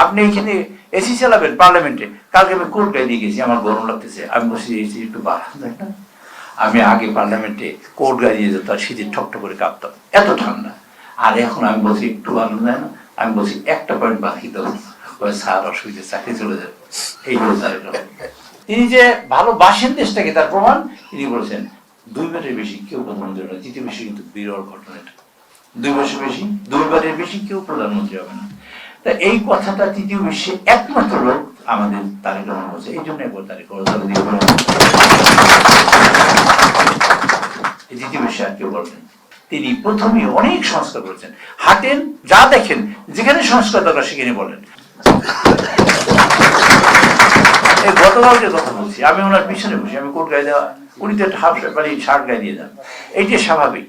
আপনি এখানে এসি চালাবেন পার্লামেন্টে, কালকে আমি কোর্ট গায়ে দিয়ে গেছি, আমার গরম লাগতেছে, আমি বসে এসি একটু বাড়ানো যায় না। আমি আগে পার্লামেন্টে কোর্ট গায়ে দিয়ে যেত, শীতের ঠকঠক করে কাঁপতাম, এত ঠান্ডা। আর এখন আমি বলছি একটু ভালো যায় না, আমি বলছি একটা পয়েন্ট বাকি দেবো, স্যার অসুবিধা, চাকরি চলে যাবে। এই হল তার। তিনি যে ভালোবাসেন দেশটাকে তার প্রমাণ তিনি বলেছেন 2 বারের বেশি কেউ প্রধানমন্ত্রী হবে না। তৃতীয় বিশ্বে কিন্তু বিরল ঘটনা এটা, 2 বারের বেশি কেউ প্রধানমন্ত্রী হবে না। তা এই কথাটা তৃতীয় বিশ্বে একমাত্র লোক আমাদের তারেক রহমান বলছে। এই জন্য একবার তারেক তৃতীয় বিশ্বে আর কেউ বলবেন। তিনি প্রথমে অনেক সংস্কার করেছেন। হাঁটেন, যা দেখেন, যেখানে সংস্কার দরকার সেখানে বলেন। এই গতকালকে কথা বলছি, আমি ওনার পিছনে বসি, আমি কোট গায়ে দেওয়া, উনি তো একটা হাফ শার্ট গায়ে দিয়ে যান, এইটা স্বাভাবিক।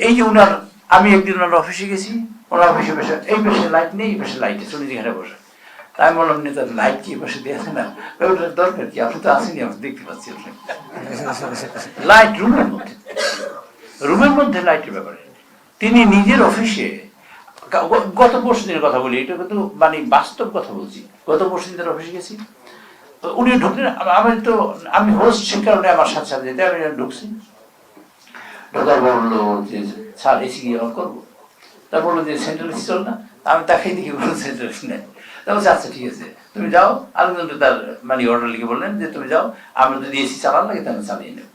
এই যে উনার, আমি একদিন ওনার অফিসে গেছি, ওনার অফিসে বসে, এই পাশে লাইট নেই, এই পাশে লাইট আছে, উনি যেখানে বসে। তাই আমি বললাম, নেতার লাইট কি পাশে দিয়েছে না, ওটার দরকার কি, আপনি তো আসেনি, আমি দেখতে পাচ্ছি লাইট রুমের মধ্যে লাইটের ব্যাপারে। তিনি নিজের অফিসে, গত পরশু দিনের কথা বলি, এটা কিন্তু মানে বাস্তব কথা বলছি, গত পরশু দিনের অফিসে গেছি, উনি ঢুকলেন, আমি হোস্ট সে কারণে আমার সাথে সাথে যেতে আমি ঢুকছি। ঢোকার বললো যে স্যার এসি কি অন করবো? তা বললো যে সেন্ট্রাল এসি চল না। আমি তাকে দেখি বললো সেন্ট্রাল এসি নেই। তা বলছে আচ্ছা ঠিক আছে, তুমি যাও। আরেকজন তার মানে অর্ডার লিখে বললেন যে তুমি যাও, আমরা যদি এসি চালান লাগে তাহলে চালিয়ে নেব।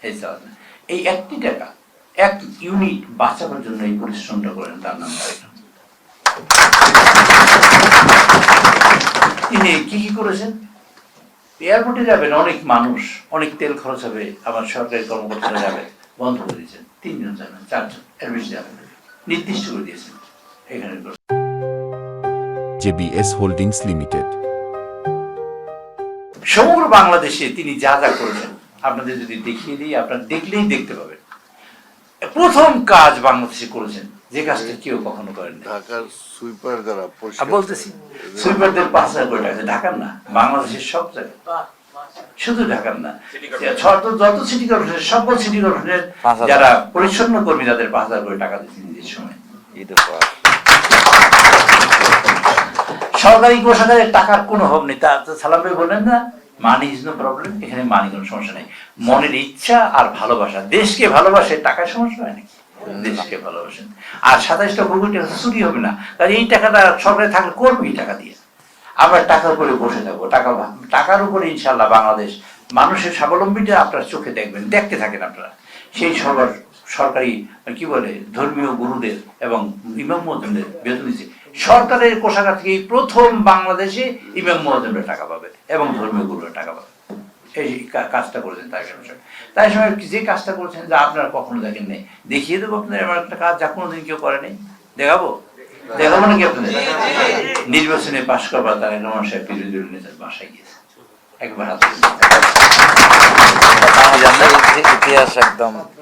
এই চালান, এই 1 টাকা 1 ইউনিট বাঁচানোর জন্য এই পরিশ্রমটা করেন, তার নাম তারেক রহমান। তিনি কি কি করেছেন? এয়ারপোর্টে যাবেন, অনেক মানুষ, অনেক তেল খরচ হবে, আমার সরকারি কর্মকর্তারা যাবে, বন্ধ করে দিয়েছেন। 3 জন যাবেন, 4 জন, এর বেশি যাবেন, নির্দিষ্ট করে দিয়েছেন। এখানে জেবিএস হোল্ডিংস লিমিটেড সমগ্র বাংলাদেশে তিনি যা যা করেছেন আপনাদের যদি দেখিয়ে দিই, আপনারা দেখলেই দেখতে পাবেন। প্রথম কাজ বাংলাদেশে করেছেন যে কাজটা কেউ কখনো করেন না। ঢাকার সুইপার দ্বারা বলতেছি, সুইপারদের 5,000 কোটি টাকা, ঢাকার না, বাংলাদেশের সব জায়গায়, শুধু ঢাকার না, যত সিটি কর্পোরেশন, সকল সিটি কর্পোরেশনের যারা পরিচ্ছন্ন কর্মী তাদের 5,000 কোটি টাকা দিচ্ছে নিজের সময়। সরকারি কোষাগারে টাকার কোনো অভাব নেই। তা সালাম ভাই বললেন না, মানি ইজ নো প্রবলেম। এখানে মানি কোনো সমস্যা নেই, মনের ইচ্ছা আর ভালোবাসা। দেশকে ভালোবাসে, টাকার সমস্যা হয় নাকি? দেশকে ভালোবাসেন। আর 27টা কোটি টাকা চুরি হবে না, তাহলে এই টাকাটা সরকারে থাকলে করবো এই টাকা দিয়ে। আমরা টাকার উপরে বসে থাকবো, টাকার উপরে ইনশাল্লাহ বাংলাদেশ মানুষের স্বাবলম্বীটা আপনারা চোখে দেখবেন, দেখতে থাকেন আপনারা। সেই সরকারি কি বলে ধর্মীয় গুরুদের এবং ইমাম মুয়াজ্জিনদের বেতন দিচ্ছে সরকারের কোষাগার থেকে। প্রথম বাংলাদেশে ইমাম মুয়াজ্জিনরা টাকা পাবে এবং ধর্মীয় গুরুরা টাকা পাবে। এই কাজটা করেছেন তাই সময় যে কাজটা করেছেন যা আপনারা কখনো দেখেন নাই। দেখিয়ে দেবো আপনাদের এমন একটা কাজ যা কোনোদিন কেউ করে নাই। দেখাবো নাকি আপনাদের? নির্বাচনে পাশ করবার তারা রহমান সাহেব বিরোধী নেতার বাসায় গিয়েছে, একবার হাতে ইতিহাস একদম